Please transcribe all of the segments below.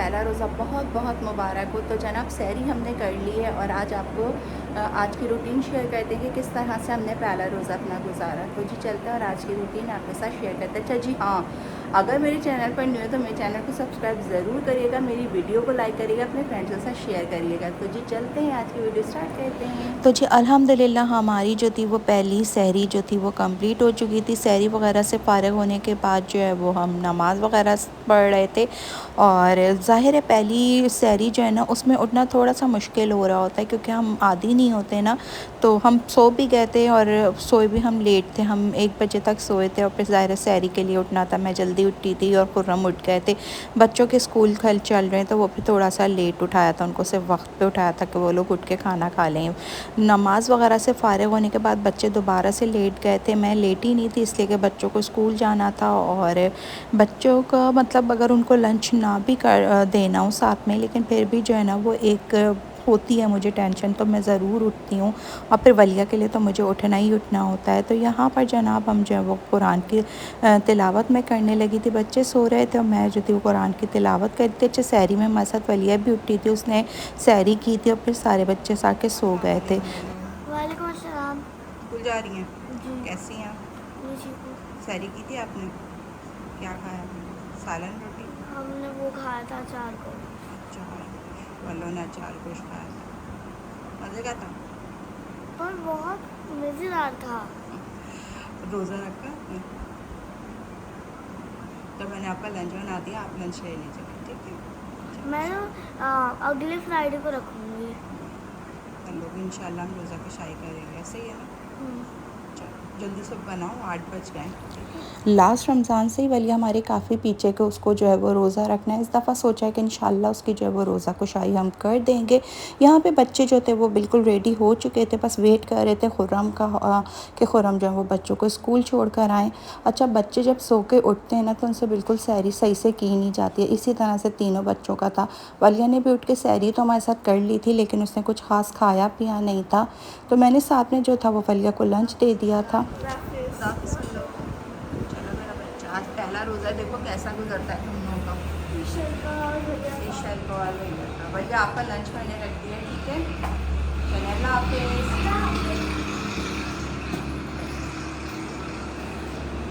पहला रोज़ा बहुत बहुत मुबारक हो। तो जनाब सहरी हमने कर ली है और आज आपको आज की रूटीन शेयर करते हैं कि किस तरह से हमने पहला रोज़ा अपना गुजारा। तो जी चलते हैं और आज की रूटीन आपके साथ शेयर करते हैं। अच्छा जी हाँ, अगर मेरे चैनल पर न्यू है तो मेरे चैनल को सब्सक्राइब ज़रूर करिएगा, मेरी वीडियो को लाइक करिएगा, अपने फ्रेंड्स के साथ शेयर करिएगा। तो जी चलते हैं, आज की वीडियो स्टार्ट करते हैं। तो जी अल्हम्दुलिल्लाह हमारी जो थी वो पहली सहरी जो थी वो कंप्लीट हो चुकी थी। सहरी वगैरह से फ़ारिग होने के बाद जो है वो हम नमाज़ वगैरह पढ़ रहे थे और ज़ाहिर है पहली सहरी जो है ना उसमें उठना थोड़ा सा मुश्किल हो रहा होता है क्योंकि हम आदी नहीं होते ना। तो हम सो भी गए थे और सोए भी हम लेट थे, हम 1 बजे तक सोए थे और फिर ज़ाहिर सहरी के लिए उठना था। मैं जल्दी उठी थी और खुर्रम उठ गए थे। बच्चों के स्कूल कल चल रहे हैं तो वो भी थोड़ा सा लेट उठाया था, उनको सिर्फ वक्त पे उठाया था कि वो लोग उठ के खाना खा लें। नमाज़ वगैरह से फ़ारिग होने के बाद बच्चे दोबारा से लेट गए थे। मैं लेटी नहीं थी इसलिए कि बच्चों को स्कूल जाना था और बच्चों का मतलब अगर उनको लंच ना भी कर देना हो साथ में, लेकिन फिर भी जो है ना वो एक होती है मुझे टेंशन, तो मैं ज़रूर उठती हूँ और फिर वलिया के लिए तो मुझे उठना ही उठना होता है। तो यहाँ पर जनाब हम जो है वो कुरान की तिलावत में करने लगी थी। बच्चे सो रहे थे और मैं जो थी वो कुरान की तिलावत करती थी। अच्छा सहरी में हमारे साथ वलिया भी उठी थी, उसने सहरी की थी और फिर सारे बच्चे साके सो गए थे। वालेकुम अस्सलाम। स्कूल जा रही हैं? जी। कैसी हैं आप? मैं ठीक हूँ। सहरी की थी आपने? क्या खाया? सालन रोटी? हमने वो खाया था अचार को। अचार, वालों ने अचार गोश्त खाया था। मज़े का था? पर बहुत मज़ेदार था। रोज़ा रखा आपने? तो मैंने आपका लंच बना दिया, आप लंच ले लीजिए, ठीक है? मैं अगले फ्राइडे को रखूँगी। कल लोग इंशाल्लाह हम रोज़ा की शाही करेंगे, सही है ना? चलो जल्दी से बनाओ, 8 बज गए। लास्ट रमज़ान से ही वलिया हमारे काफ़ी पीछे के उसको जो है वो रोज़ा रखना है। इस दफ़ा सोचा है कि इंशाल्लाह उसकी जो है वो रोज़ा कुशाई हम कर देंगे। यहाँ पे बच्चे जो थे वो बिल्कुल रेडी हो चुके थे, बस वेट कर रहे थे खुर्रम का कि खुर्रम जो है वो बच्चों को स्कूल छोड़ कर आएँ। अच्छा बच्चे जब सो के उठते हैं ना तो उनसे बिल्कुल सहरी सही से की नहीं जाती है। इसी तरह से तीनों बच्चों का था। वलिया ने भी उठ के सहरी तो हमारे साथ कर ली थी लेकिन उसने कुछ ख़ास खाया पिया नहीं था, तो मैंने साथ में जो था वो वलिया को लंच दे दिया था। चलो मेरा बच्चा, आज पहला रोज़ा देखो कैसा गुजरता है तुम लोगों का। ईशल को और भैया का। भैया आपका लंच मैंने रख दिया, ठीक है? चलो अल्लाह हाफ़िज़।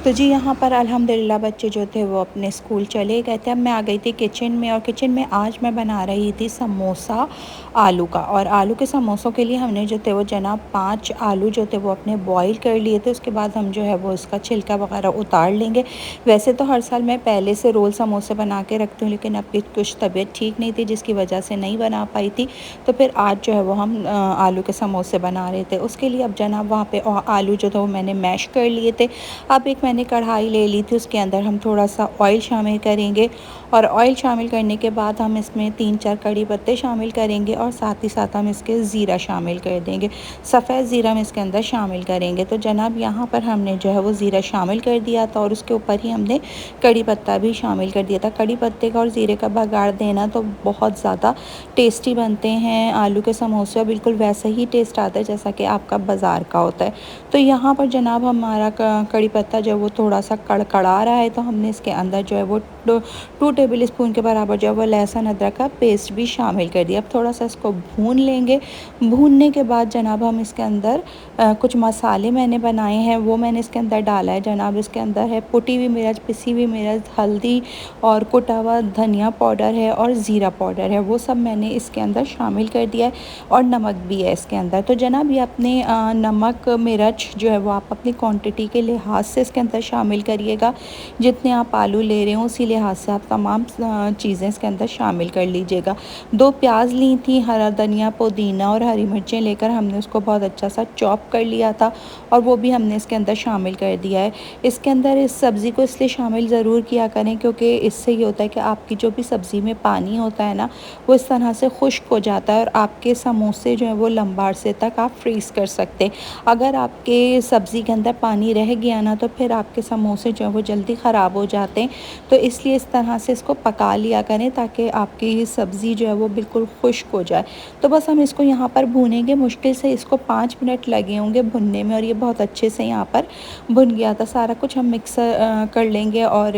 तो जी यहाँ पर अल्हम्दुलिल्लाह बच्चे जो थे वो अपने स्कूल चले गए थे। अब मैं आ गई थी किचन में और किचन में आज मैं बना रही थी समोसा आलू का। और आलू के समोसों के लिए हमने जो थे वो जनाब 5 आलू जो थे वो अपने बॉईल कर लिए थे। उसके बाद हम जो है वो इसका छिलका वगैरह उतार लेंगे। वैसे तो हर साल मैं पहले से रोल समोसे बना के रखती हूँ लेकिन अब कुछ तबीयत ठीक नहीं थी जिसकी वजह से नहीं बना पाई थी, तो फिर आज जो है वो हम आलू के समोसे बना रहे थे। उसके लिए अब जनाब वहाँ पे आलू जो थे वो मैंने मैश कर लिए थे। अब एक मैंने कढ़ाई ले ली थी, उसके अंदर हम थोड़ा सा ऑयल शामिल करेंगे और ऑयल शामिल करने के बाद हम इसमें 3-4 कड़ी पत्ते शामिल करेंगे और साथ ही साथ हम इसके ज़ीरा शामिल कर देंगे। सफ़ेद ज़ीरा हम इसके अंदर शामिल करेंगे। तो जनाब यहाँ पर हमने जो है वो ज़ीरा शामिल कर दिया था और उसके ऊपर ही हमने कड़ी पत्ता भी शामिल कर दिया था। कड़ी पत्ते का और ज़ीरे का बघार देना तो बहुत ज़्यादा टेस्टी बनते हैं आलू के समोसे, बिल्कुल वैसा ही टेस्ट आता है जैसा कि आपका बाज़ार का होता है। तो यहाँ पर जनाब हमारा कड़ी पत्ता जो है वो थोड़ा सा कड़कड़ा रहा है तो हमने इसके अंदर जो है वो 2 टेबल स्पून के बराबर जो है वो लहसुन अदरक का पेस्ट भी शामिल कर दिया। अब थोड़ा सा इसको भून लेंगे। भूनने के बाद जनाब हम इसके अंदर कुछ मसाले मैंने बनाए हैं वो मैंने इसके अंदर डाला है। जनाब इसके अंदर है कुटी हुई मिर्च, पिसी हुई मिर्च, हल्दी और कुटा हुआ धनिया पाउडर है और ज़ीरा पाउडर है, वो सब मैंने इसके अंदर शामिल कर दिया है और नमक भी है इसके अंदर। तो जनाब ये अपने नमक मिर्च जो है वो आप अपनी क्वांटिटी के लिहाज से इसके अंदर शामिल करिएगा। जितने आप आलू ले रहे हो उसी लिहाज से आप तमाम चीज़ें इसके अंदर शामिल कर लीजिएगा। 2 प्याज ली थी, हरा धनिया, पुदीना और हरी मिर्चें लेकर हमने उसको बहुत अच्छा सा चॉप कर लिया था और वो भी हमने इसके अंदर शामिल कर दिया है। इसके अंदर इस सब्ज़ी को इसलिए शामिल ज़रूर किया करें क्योंकि इससे ये होता है कि आपकी जो भी सब्ज़ी में पानी होता है ना वो इस तरह से खुश्क हो जाता है और आपके समोसे जो हैं वो लंबा अरसे तक आप फ्रीज़ कर सकते हैं। अगर आपके सब्ज़ी के अंदर पानी रह गया ना तो फिर आपके समोसे जो हैं वो जल्दी ख़राब हो जाते हैं। तो इसलिए इस तरह से इसको पका लिया करें ताकि आपकी सब्ज़ी जो है वो बिल्कुल खुश्क हो जाए। तो बस हम इसको यहाँ पर भूनेंगे, मुश्किल से इसको 5 मिनट लगे होंगे भुनने में और ये बहुत अच्छे से यहाँ पर भुन गया था। सारा कुछ हम मिक्स कर लेंगे और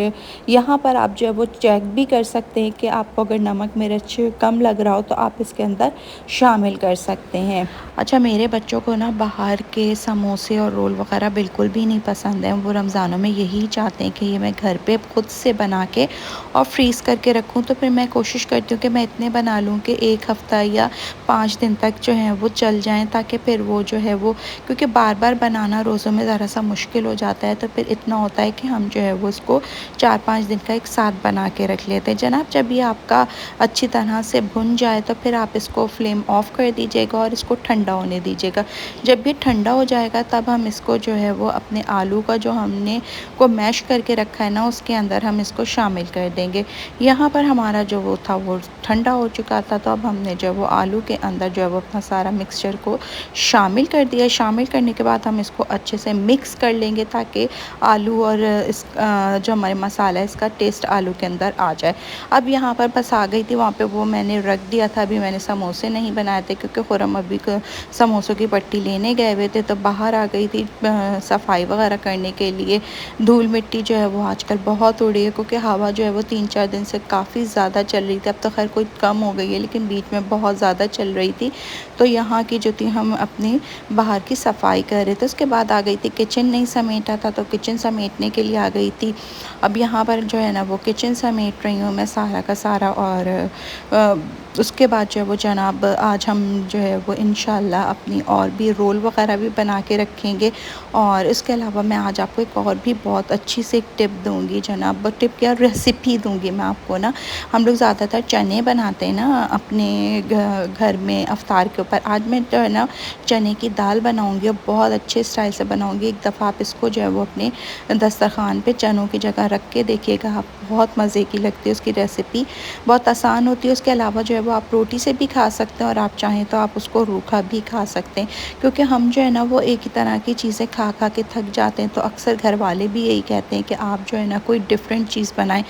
यहाँ पर आप जो है वो चेक भी कर सकते हैं कि आपको अगर नमक मिर्च कम लग रहा हो तो आप इसके अंदर शामिल कर सकते हैं। अच्छा, मेरे बच्चों को ना बाहर के समोसे और रोल वगैरह बिल्कुल भी नहीं पसंद है। वो रमज़ानों में यही चाहते हैं कि ये मैं घर पे खुद से बना के और फ्रीज़ करके रखूँ। तो फिर मैं कोशिश करती हूँ कि मैं इतने बना लूँ कि 1 हफ़्ता या 5 दिन तक जो है वो चल जाएँ, ताकि फिर वो जो है वो, क्योंकि बार बार बनाना रोज़ों में ज़रा सा मुश्किल हो जाता है, तो फिर इतना होता है कि हम जो है वो इसको 4-5 दिन का एक साथ बना के रख लेते हैं। जनाब, जब ये आपका अच्छी तरह से भुन जाए तो फिर आप इसको फ्लेम ऑफ़ कर दीजिएगा और इसको ठंडा होने दीजिएगा। जब ये ठंडा हो जाएगा तब हम इसको जो है वो अपने आलू का जो हमने को मैश करके रखा है ना, उसके अंदर हम इसको शामिल कर देंगे। यहाँ पर हमारा जो वो था वो ठंडा हो चुका था, तो अब हमने जो वो आलू के अंदर जो है वो अपना सारा मिक्सचर को शामिल कर दिया। शामिल करने के बाद हम इसको अच्छे से मिक्स कर लेंगे ताकि आलू और इस जो हमारे मसाला है इसका टेस्ट आलू के अंदर आ जाए। अब यहाँ पर बस आ गई थी, वहाँ पे वो मैंने रख दिया था। अभी मैंने समोसे नहीं बनाए थे क्योंकि खुरम अभी समोसों की पट्टी लेने गए हुए थे, तो बाहर आ गई थी सफाई वगैरह करने के लिए। धूल मिट्टी जो है वो आजकल बहुत उड़ी है क्योंकि हवा जो है वो 3-4 दिन से काफ़ी ज़्यादा चल रही थी। अब तो खैर कोई कम हो गई है, लेकिन बीच में बहुत ज़्यादा चल रही थी। तो यहाँ की जो थी हम अपनी बाहर की सफाई कर रहे थे। उसके बाद आ गई थी, किचन नहीं समेटा था तो किचन समेटने के लिए आ गई थी। अब यहाँ पर जो है ना वो किचन समेट रही हूँ मैं सारा का सारा, और उसके बाद जो है वो जनाब आज हम जो है वो इंशाल्लाह अपनी और भी रोल वगैरह भी बना के रखेंगे। और इसके अलावा मैं आज आपको एक और भी बहुत अच्छी सी एक टिप दूँगी जनाब, टिप क्या रेसिपी दूँगी मैं आपको ना। हम लोग ज़्यादातर चने बनाते हैं ना अपने घर में अफ्तार के ऊपर। आज मैं जो है ना चने की दाल बनाऊँगी और बहुत अच्छे स्टाइल से बनाऊँगी। एक दफ़ा आप इसको जो है वो अपने दस्तरखान पे चनों की जगह रख के देखिएगा आप, बहुत मज़े की लगती है। उसकी रेसिपी बहुत आसान होती है। उसके अलावा जो है वो आप रोटी से भी खा सकते हैं और आप चाहें तो आप उसको रूखा भी खा सकते हैं, क्योंकि हम जो है ना वो एक ही तरह की चीज़ें खा खा के थक जाते हैं। तो अक्सर घर वाले भी यही कहते हैं कि आप जो है ना कोई डिफरेंट चीज़ बनाएं।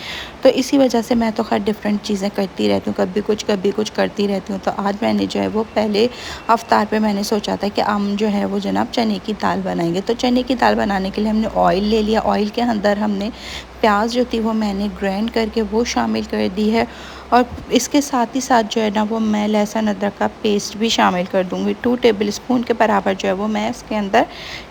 तो इसी वजह से मैं तो खैर डिफरेंट चीज़ें करती रहती हूँ, कभी कुछ करती रहती हूँ। तो आज मैंने जो है वो पहले अफ्तार पे मैंने सोचा था कि हम जो है वो जनाब चने की दाल बनाएंगे। तो चने की दाल बनाने के लिए हमने ऑयल ले लिया। ऑयल के अंदर हमने प्याज जो थी वो मैंने ग्राइंड करके वो शामिल कर दी है, और इसके साथ ही साथ जो है ना वो मैं लहसुन अदरक का पेस्ट भी शामिल कर दूँगी। 2 टेबलस्पून के बराबर जो है वो मैं इसके अंदर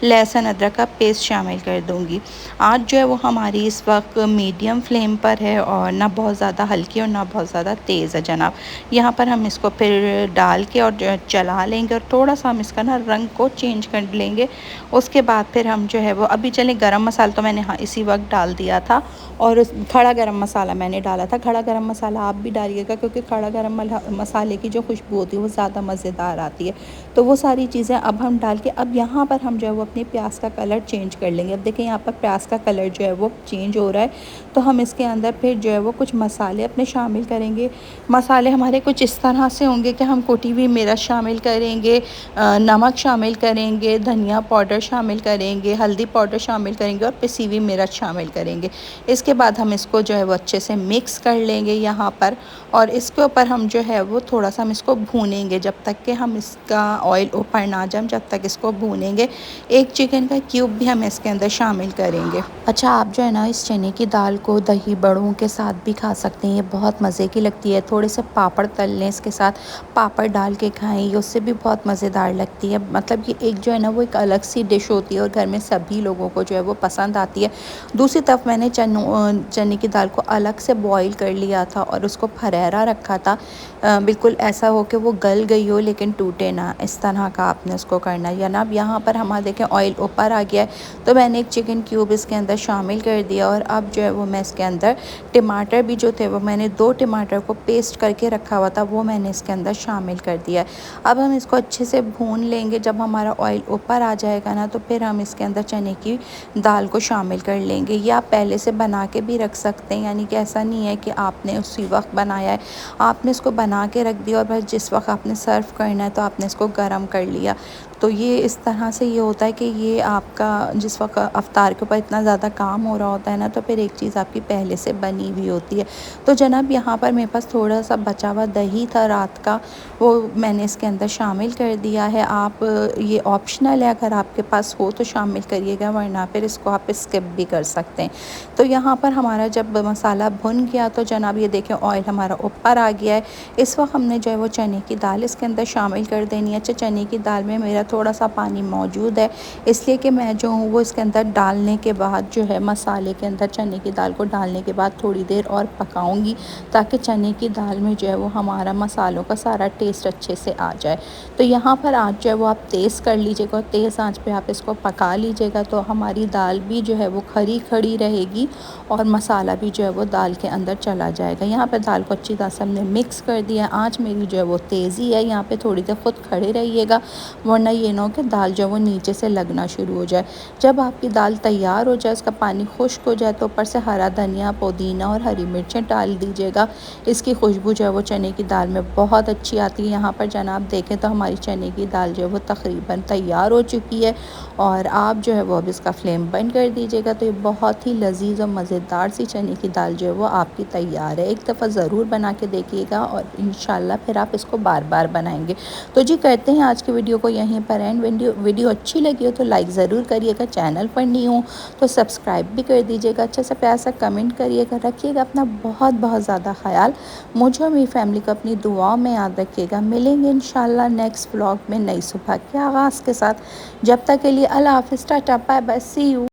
लहसुन अदरक का पेस्ट शामिल कर दूँगी। आँच जो है वो हमारी इस वक्त मीडियम फ्लेम पर है और ना बहुत ज़्यादा हल्की और ना बहुत ज़्यादा तेज़ है जनाब। यहाँ पर हम इसको फिर डाल के और चला लेंगे और थोड़ा सा हम इसका ना रंग को चेंज कर लेंगे। उसके बाद फिर हम जो है वो अभी चले गरम मसाला तो मैंने हाँ इसी वक्त डाल दिया था, और खड़ा गरम मसाला मैंने डाला था। खड़ा गरम मसाला आप भी डालिएगा क्योंकि खड़ा गरम मसाले की जो खुशबू होती है वो ज़्यादा मज़ेदार आती है। तो वो सारी चीज़ें अब हम डाल के अब यहाँ पर हम जो है वो अपने प्याज का कलर चेंज कर लेंगे। अब देखें यहाँ पर प्याज का कलर जो है वो चेंज हो रहा है, तो हम इसके अंदर फिर जो है वो कुछ मसाले अपने शामिल करेंगे। मसाले हमारे कुछ इस तरह से होंगे कि हम कुटी हुई मिर्च शामिल करेंगे, नमक शामिल करेंगे, धनिया पाउडर शामिल करेंगे, हल्दी पाउडर शामिल करेंगे और पिसी हुई मिर्च शामिल करेंगे। इसके बाद हम इसको जो है वो अच्छे से मिक्स कर लेंगे यहाँ पर, और इसके ऊपर हम जो है वो थोड़ा सा हम इसको भूनेंगे जब तक कि हम इसका ऑयल ऊपर ना जाए, जब तक इसको भूनेंगे। एक चिकन का क्यूब भी हम इसके अंदर शामिल करेंगे। अच्छा, आप जो है ना इस चने की दाल को दही बड़ों के साथ भी खा सकते हैं, ये बहुत मज़े की लगती है। थोड़े से पापड़ तल लें इसके साथ, पापड़ डाल के खाएं, ये उससे भी बहुत मज़ेदार लगती है। मतलब ये एक जो है ना वो एक अलग सी डिश होती है और घर में सभी लोगों को जो है वो पसंद आती है। दूसरी तरफ मैंने चने की दाल को अलग से बॉईल कर लिया था और उसको फरेरा रखा था, बिल्कुल ऐसा हो कि वो गल गई हो लेकिन टूटे ना, इस तरह का आपने उसको करना है। या ना अब यहाँ पर हमारा देखें ऑयल ऊपर आ गया है, तो मैंने एक चिकन क्यूब इसके अंदर शामिल कर दिया, और अब जो है वो मैं इसके अंदर टमाटर भी जो थे वो मैंने 2 टमाटर को पेस्ट करके रखा हुआ था वो मैंने इसके अंदर शामिल कर दिया है। अब हम इसको अच्छे से भून लेंगे। जब हमारा ऑयल ऊपर आ जाएगा ना तो फिर हम इसके अंदर चने की दाल को शामिल कर लेंगे। या आप पहले से बना के भी रख सकते हैं, यानी कि ऐसा नहीं है कि आपने उसी वक्त बनाया है, आपने इसको बना के रख दिया और बस जिस वक्त आपने सर्व करना है तो आपने इसको गर्म कर लिया। तो ये इस तरह से ये होता है कि ये आपका जिस वक्त अफ्तार के ऊपर इतना ज़्यादा काम हो रहा होता है ना, तो फिर एक चीज़ आपकी पहले से बनी हुई होती है। तो जनाब यहाँ पर मेरे पास थोड़ा सा बचा हुआ दही था रात का, वो मैंने इसके अंदर शामिल कर दिया है। आप ये ऑप्शनल है, अगर आपके पास हो तो शामिल करिएगा, वरना फिर इसको आप स्किप भी कर सकते हैं। तो यहाँ पर हमारा जब मसाला भुन गया तो जनाब ये देखें ऑयल हमारा ऊपर आ गया है। इस वक्त हमने जो है वो चने की दाल इसके अंदर शामिल कर देनी है। अच्छा, चने की दाल में मेरा थोड़ा सा पानी मौजूद है, इसलिए कि मैं जो हूँ वो इसके अंदर डालने के बाद जो है मसाले के अंदर चने की दाल को डालने के बाद थोड़ी देर और पकाऊंगी, ताकि चने की दाल में जो है वो हमारा मसालों का सारा टेस्ट अच्छे से आ जाए। तो यहाँ पर आँच जो है वो आप तेज़ कर लीजिएगा और तेज़ आँच पे आप इसको पका लीजिएगा, तो हमारी दाल भी जो है वो खड़ी खड़ी रहेगी और मसाला भी जो है वो दाल के अंदर चला जाएगा। यहाँ पे दाल को अच्छी तरह से हमने मिक्स कर दिया। आँच मेरी जो है वो तेज़ी है, यहाँ पे थोड़ी देर खुद खड़े रहिएगा, वरना ये ना हो कि दाल जो है वो नीचे से लगना शुरू हो जाए। जब आपकी दाल तैयार हो जाए, उसका पानी खुश्क हो जाए, तो ऊपर से हरा धनिया, पुदीना और हरी मिर्चें डाल दीजिएगा। इसकी खुशबू जो है वो चने की दाल में बहुत अच्छी आती है। यहाँ पर जनाब देखें तो हमारी चने की दाल जो है वो तकरीबन तैयार हो चुकी है, और आप जो है वो अब इसका फ्लेम बंद कर दीजिएगा। तो ये बहुत ही लजीज और मज़ेदार सी चने की दाल जो है वो आपकी तैयार है। एक दफ़ा ज़रूर बना के देखिएगा और इंशाल्लाह फिर आप इसको बार बार बनाएंगे। तो जी करते हैं आज की वीडियो को यहीं पर एंड। वीडियो अच्छी लगी हो तो लाइक ज़रूर करिएगा, चैनल पर नहीं हो तो सब्सक्राइब भी कर दीजिएगा, अच्छे से प्यार से कमेंट करिएगा। रखिएगा अपना बहुत बहुत ज़्यादा ख्याल, मुझे और मेरी फैमिली को अपनी दुआओं में याद रखिएगा। मिलेंगे इंशाल्लाह नेक्स्ट व्लॉग में नई सुबह के आगाज़ के साथ। जब तक के लिए अल्लाह हाफ़िज़, tata bye bye, see you.